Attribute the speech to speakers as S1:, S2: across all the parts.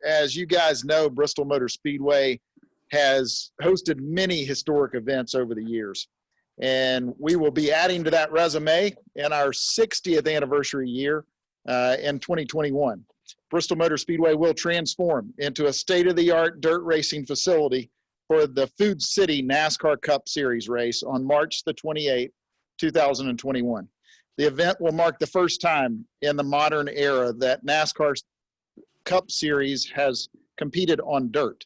S1: As you guys know, Bristol Motor Speedway has hosted many historic events over the years. And we will be adding to that resume in our 60th anniversary year in 2021. Bristol Motor Speedway will transform into a state-of-the-art dirt racing facility for the Food City NASCAR Cup Series race on March the 28th, 2021. The event will mark the first time in the modern era that NASCAR Cup Series has competed on dirt.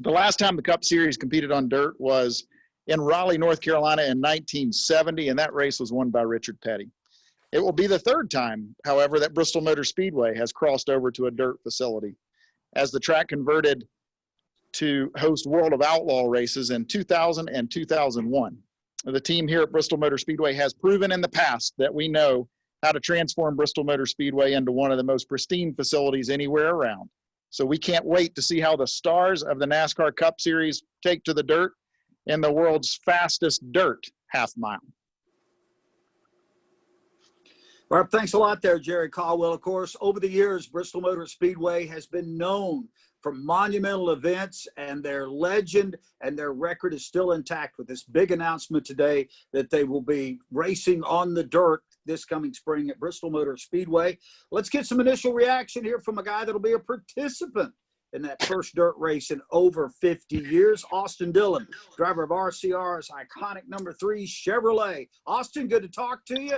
S1: The last time the Cup Series competed on dirt was in Raleigh, North Carolina in 1970, and that race was won by Richard Petty. It will be the third time, however, that Bristol Motor Speedway has crossed over to a dirt facility, as the track converted to host World of Outlaw races in 2000 and 2001. The team here at Bristol Motor Speedway has proven in the past that we know how to transform Bristol Motor Speedway into one of the most pristine facilities anywhere around. So we can't wait to see how the stars of the NASCAR Cup Series take to the dirt in the world's fastest dirt half mile.
S2: Well, thanks a lot there, Jerry Caldwell. Of course, over the years, Bristol Motor Speedway has been known for monumental events, and their legend and their record is still intact with this big announcement today that they will be racing on the dirt this coming spring at Bristol Motor Speedway. Let's get some initial reaction here from a guy that'll be a participant in that first dirt race in over 50 years. Austin Dillon, driver of RCR's iconic number 3 Chevrolet. Austin, good to talk to you.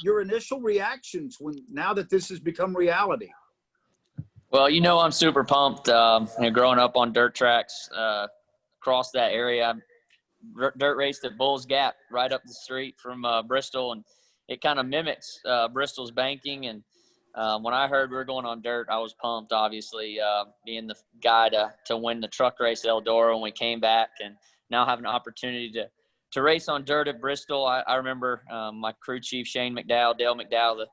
S2: Your initial reactions now that this has become reality.
S3: Well, I'm super pumped. Growing up on dirt tracks across that area, I dirt raced at Bulls Gap right up the street from Bristol, and it kind of mimics Bristol's banking. And when I heard we were going on dirt, I was pumped, obviously, being the guy to win the truck race at Eldora when we came back, and now having an opportunity to race on dirt at Bristol. I remember my crew chief, Shane McDowell, Dale McDowell, the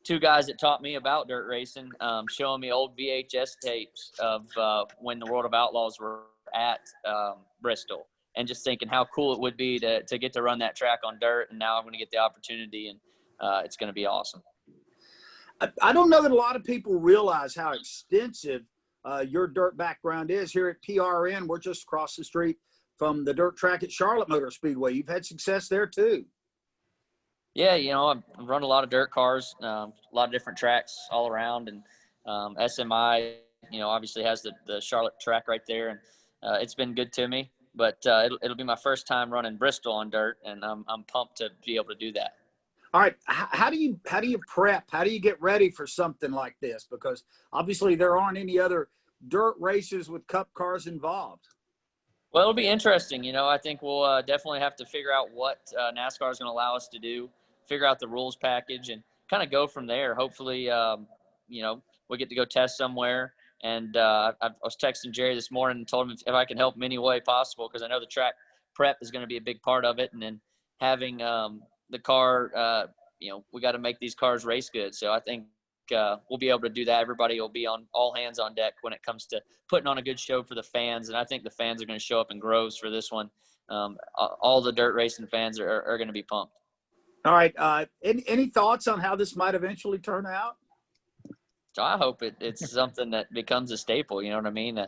S3: two guys that taught me about dirt racing, showing me old VHS tapes of when the World of Outlaws were at Bristol, and just thinking how cool it would be to get to run that track on dirt. And now I'm going to get the opportunity, and it's going to be awesome.
S2: I don't know that a lot of people realize how extensive your dirt background is. Here at PRN, we're just across the street from the dirt track at Charlotte Motor Speedway. You've had success there too.
S3: Yeah, I've run a lot of dirt cars, a lot of different tracks all around, and SMI, obviously has the Charlotte track right there, and it's been good to me. But it'll be my first time running Bristol on dirt, and I'm pumped to be able to do that.
S2: All right, how do you prep? How do you get ready for something like this? Because obviously there aren't any other dirt races with Cup cars involved.
S3: Well, it'll be interesting. I think we'll definitely have to figure out what NASCAR is going to allow us to do, figure out the rules package, and kind of go from there. Hopefully, we get to go test somewhere. And I was texting Jerry this morning and told him if I can help him any way possible, because I know the track prep is going to be a big part of it. And then having the car, we got to make these cars race good. So I think we'll be able to do that. Everybody will be on all hands on deck when it comes to putting on a good show for the fans. And I think the fans are going to show up in groves for this one. All the dirt racing fans are going to be pumped.
S2: All right. Any thoughts on how this might eventually turn out?
S3: So I hope it's something that becomes a staple. You know what I mean?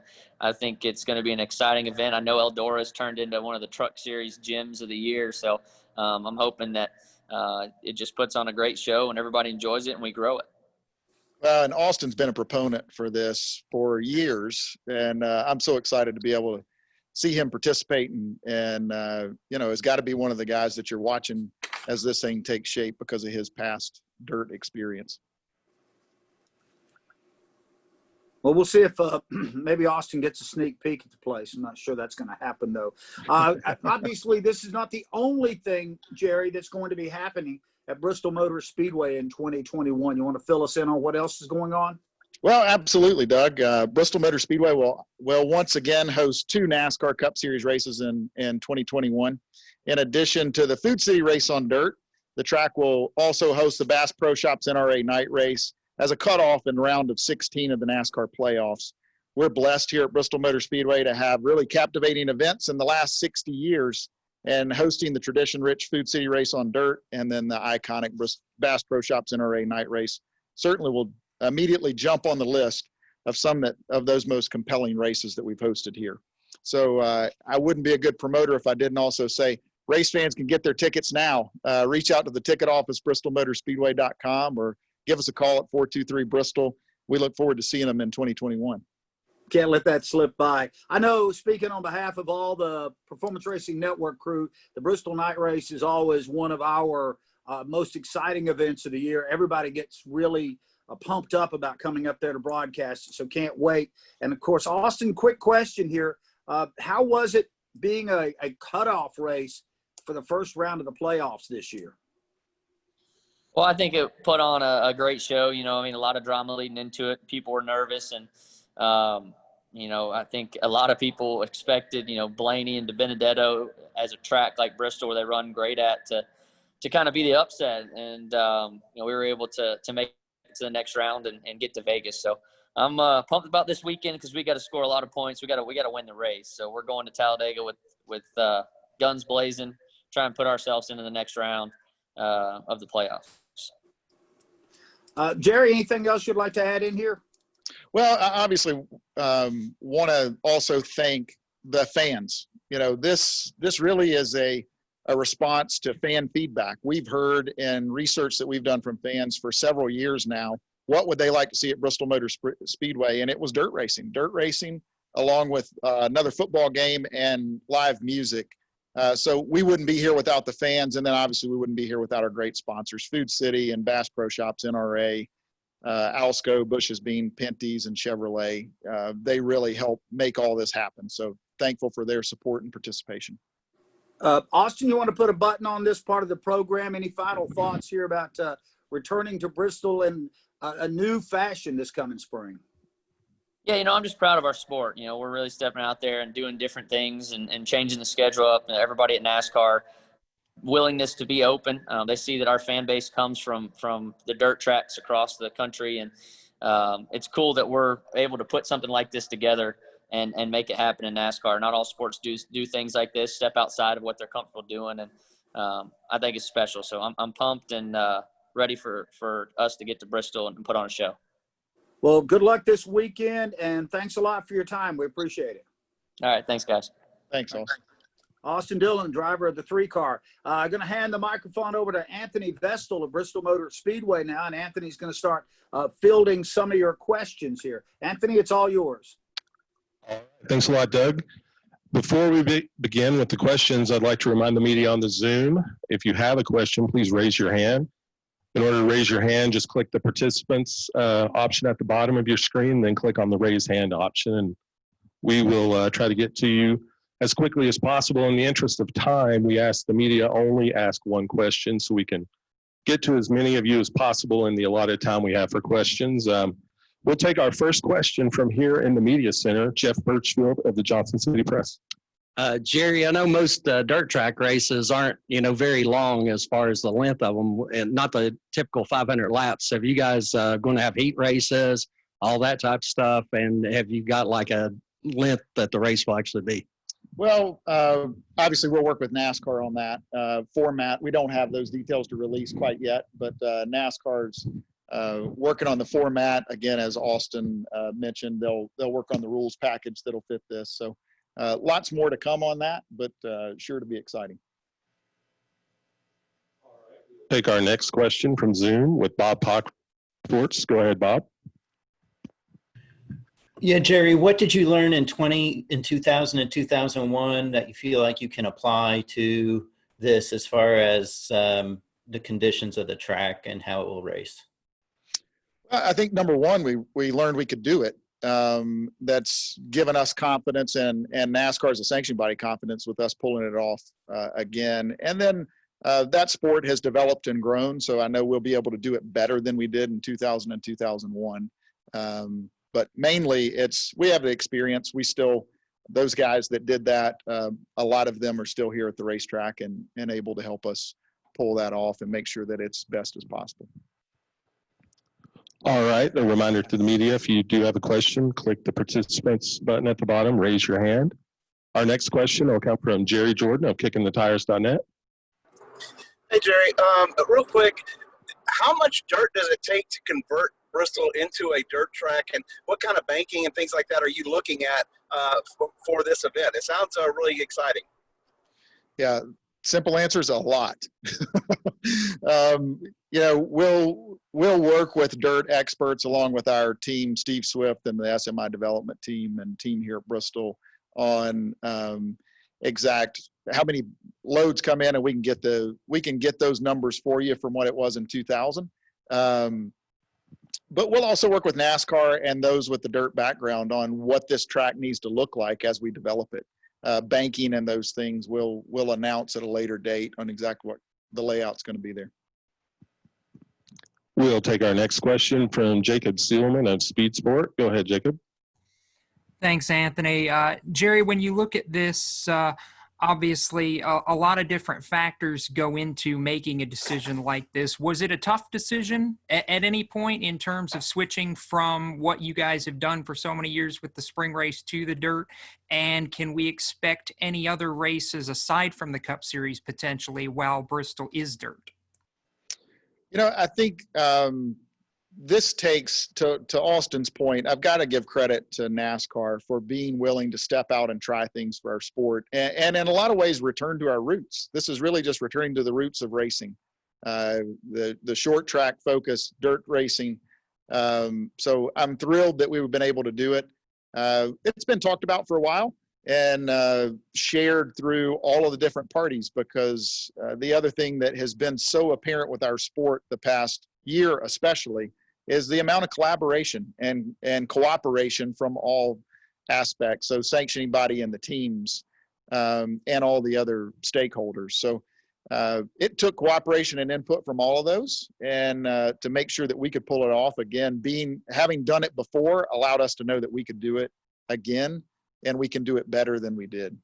S3: I think it's going to be an exciting event. I know Eldora has turned into one of the Truck Series gyms of the year. So I'm hoping that it just puts on a great show and everybody enjoys it and we grow it.
S1: And Austin's been a proponent for this for years. And I'm so excited to be able to see him participate. And it's got to be one of the guys that you're watching as this thing takes shape because of his past dirt experience.
S2: Well, we'll see if maybe Austin gets a sneak peek at the place. I'm not sure that's going to happen, though. Obviously, this is not the only thing, Jerry, that's going to be happening at Bristol Motor Speedway in 2021. You want to fill us in on what else is going on?
S1: Well, absolutely, Doug. Bristol Motor Speedway will once again host 2 NASCAR Cup Series races in 2021. In addition to the Food City race on dirt, the track will also host the Bass Pro Shops NRA night race as a cutoff in round of 16 of the NASCAR playoffs. We're blessed here at Bristol Motor Speedway to have really captivating events in the last 60 years, and hosting the tradition-rich Food City race on dirt and then the iconic Bass Pro Shops NRA night race certainly will immediately jump on the list of of those most compelling races that we've hosted here. So I wouldn't be a good promoter if I didn't also say race fans can get their tickets now. Reach out to the ticket office, bristolmotorspeedway.com, or give us a call at 423-BRISTOL. We look forward to seeing them in 2021.
S2: Can't let that slip by. I know, speaking on behalf of all the Performance Racing Network crew, the Bristol Night Race is always one of our most exciting events of the year. Everybody gets really pumped up about coming up there to broadcast, so can't wait. And, of course, Austin, quick question here. How was it being a cutoff race for the first round of the playoffs this year?
S3: Well, I think it put on a great show. A lot of drama leading into it. People were nervous, and I think a lot of people expected, Blaney and DiBenedetto as a track like Bristol, where they run great at, to kind of be the upset. And, we were able to make it to the next round and get to Vegas. So I'm pumped about this weekend because we got to score a lot of points. We got to win the race. So we're going to Talladega with guns blazing, try and put ourselves into the next round of the playoffs.
S2: Jerry, anything else you'd like to add in here?
S1: Well, I obviously want to also thank the fans. This really is a response to fan feedback. We've heard in research that we've done from fans for several years now, what would they like to see at Bristol Motor Speedway? And it was dirt racing along with another football game and live music. So we wouldn't be here without the fans. And then obviously we wouldn't be here without our great sponsors, Food City and Bass Pro Shops, NRA, Alsco, Bush's Bean, Pinty's, and Chevrolet. They really help make all this happen. So thankful for their support and participation.
S2: Austin, you want to put a button on this part of the program? Any final thoughts here about returning to Bristol in a new fashion this coming spring?
S3: Yeah, I'm just proud of our sport. We're really stepping out there and doing different things and changing the schedule up. Everybody at NASCAR, willingness to be open. They see that our fan base comes from the dirt tracks across the country. And it's cool that we're able to put something like this together and make it happen in NASCAR. Not all sports do things like this, step outside of what they're comfortable doing. And I think it's special. So I'm pumped and ready for us to get to Bristol and put on a show.
S2: Well, good luck this weekend, and thanks a lot for your time. We appreciate it.
S3: All right. Thanks, guys.
S1: Thanks, Austin.
S2: Austin Dillon, driver of the 3-car. I'm going to hand the microphone over to Anthony Vestal of Bristol Motor Speedway now, and Anthony's going to start fielding some of your questions here. Anthony, it's all yours.
S4: All right. Thanks a lot, Doug. Before we begin with the questions, I'd like to remind the media on the Zoom, if you have a question, please raise your hand. In order to raise your hand, just click the participants option at the bottom of your screen, then click on the raise hand option, and we will try to get to you as quickly as possible. In the interest of time, we ask the media only ask one question so we can get to as many of you as possible in the allotted time we have for questions. We'll take our first question from here in the media center, Jeff Birchfield of the Johnson City Press.
S5: Jerry, I know most dirt track races aren't, very long as far as the length of them, and not the typical 500 laps. Have you guys going to have heat races, all that type of stuff? And have you got like a length that the race will actually be?
S1: Well, obviously we'll work with NASCAR on that format. We don't have those details to release quite yet, but NASCAR's working on the format. Again, as Austin mentioned, they'll work on the rules package that'll fit this. So lots more to come on that, but sure to be exciting.
S4: Take our next question from Zoom with Bob Pockforts. Go ahead, Bob.
S6: Yeah, Jerry, what did you learn in 2000 and 2001 that you feel like you can apply to this as far as the conditions of the track and how it will race?
S1: I think number one, we learned we could do it. That's given us confidence, and NASCAR as a sanctioning body confidence with us pulling it off again. And then that sport has developed and grown, so I know we'll be able to do it better than we did in 2000 and 2001. But mainly we have the experience. Those guys that did that, a lot of them are still here at the racetrack and able to help us pull that off and make sure that it's best as possible.
S4: All right, a reminder to the media, if you do have a question, click the participants button at the bottom, raise your hand. Our next question will come from Jerry Jordan of kickingthetires.net.
S7: Hey, Jerry, real quick, how much dirt does it take to convert Bristol into a dirt track, and what kind of banking and things like that are you looking at for this event? It sounds really exciting.
S1: Yeah, simple answer is a lot. We'll work with dirt experts along with our team, Steve Swift and the SMI development team and team here at Bristol on exact how many loads come in, and we can get those numbers for you from what it was in 2000. But we'll also work with NASCAR and those with the dirt background on what this track needs to look like as we develop it. Banking and those things we'll announce at a later date on exactly what the layout's going to be there.
S4: We'll take our next question from Jacob Seelman of Speed Sport. Go ahead, Jacob.
S8: Thanks, Anthony. Jerry, when you look at this, obviously a lot of different factors go into making a decision like this. Was it a tough decision at any point in terms of switching from what you guys have done for so many years with the spring race to the dirt? And can we expect any other races aside from the Cup Series potentially while Bristol is dirt?
S1: I think this takes, to Austin's point, I've got to give credit to NASCAR for being willing to step out and try things for our sport and in a lot of ways return to our roots. This is really just returning to the roots of racing, the short track focus, dirt racing. So I'm thrilled that we've been able to do it. It's been talked about for a while and shared through all of the different parties, because the other thing that has been so apparent with our sport the past year especially is the amount of collaboration and cooperation from all aspects. So sanctioning body and the teams and all the other stakeholders. So it took cooperation and input from all of those, and to make sure that we could pull it off again, having done it before allowed us to know that we could do it again, and we can do it better than we did.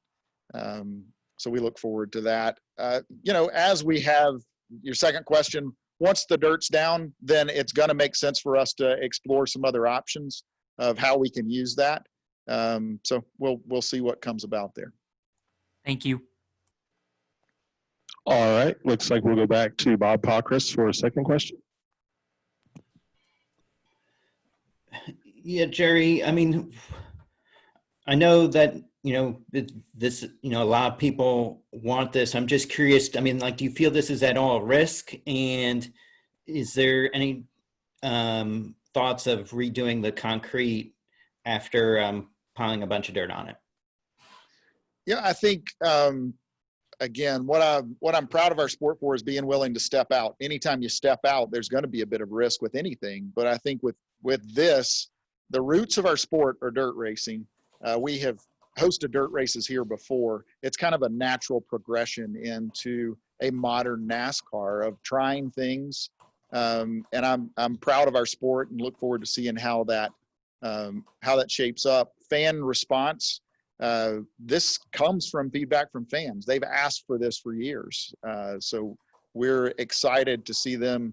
S1: So we look forward to that. As we have your second question, once the dirt's down, then it's going to make sense for us to explore some other options of how we can use that. So we'll see what comes about there.
S8: Thank you.
S4: All right. Looks like we'll go back to Bob Pockris for a second question.
S6: Yeah, Jerry, I mean, I know that, this, a lot of people want this. I'm just curious. I mean, do you feel this is at all risk? And is there any thoughts of redoing the concrete after piling a bunch of dirt on it?
S1: Yeah, I think, again, what I'm proud of our sport for is being willing to step out. Anytime you step out, there's going to be a bit of risk with anything. But I think with this, the roots of our sport are dirt racing. We have hosted dirt races here before. It's kind of a natural progression into a modern NASCAR of trying things. And I'm proud of our sport and look forward to seeing how that shapes up. Fan response. This comes from feedback from fans. They've asked for this for years. So we're excited to see them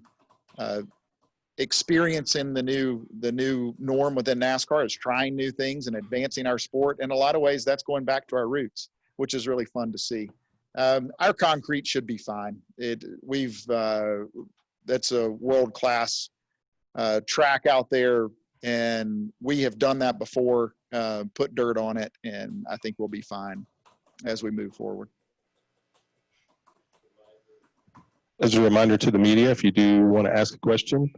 S1: experiencing the new norm within NASCAR, is trying new things and advancing our sport. In a lot of ways, that's going back to our roots, which is really fun to see. Our concrete should be fine. That's a world-class track out there, and we have done that before, put dirt on it, and I think we'll be fine as we move forward.
S4: As a reminder to the media, if you do want to ask a question,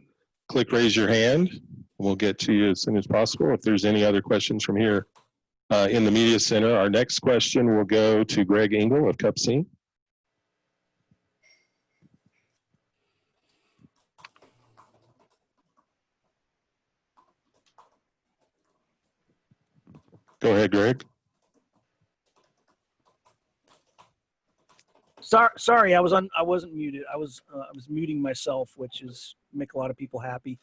S4: click raise your hand. We'll get to you as soon as possible. If there's any other questions from here in the media center, our next question will go to Greg Engel of Cup Scene. Go ahead, Greg.
S9: Sorry, I wasn't muted. I was muting myself, which is make a lot of people happy.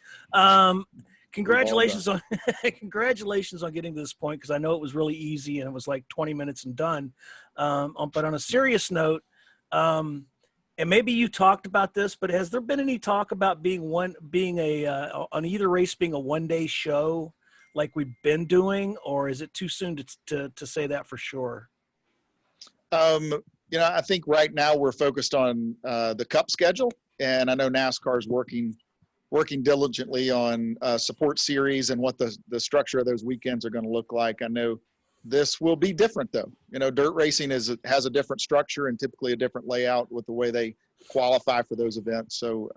S9: Congratulations on congratulations on getting to this point, because I know it was really easy and it was like 20 minutes and done. But on a serious note, and maybe you talked about this, but has there been any talk about on either race being a one-day show like we've been doing, or is it too soon to say that for sure?
S1: I think right now we're focused on the Cup schedule, and I know NASCAR is working working diligently on support series and what the structure of those weekends are going to look like. I know this will be different though. You know, dirt racing has a different structure and typically a different layout with the way they qualify for those events. So,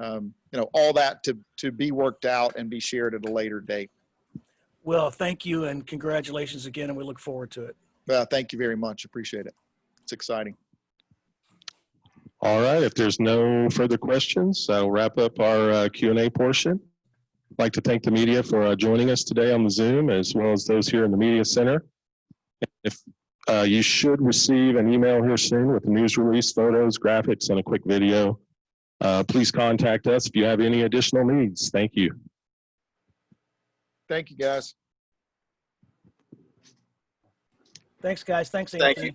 S1: you know, all that to be worked out and be shared at a later date.
S9: Well, thank you and congratulations again, and we look forward to it.
S1: Thank you very much. Appreciate it. It's exciting.
S4: All right, if there's no further questions, I'll wrap up our Q&A portion. I'd like to thank the media for joining us today on the Zoom, as well as those here in the Media Center. If you should receive an email here soon with the news release, photos, graphics, and a quick video. Please contact us if you have any additional needs. Thank you.
S1: Thank you, guys.
S9: Thanks, guys. Thanks,
S7: Thank
S9: Anthony.
S7: you.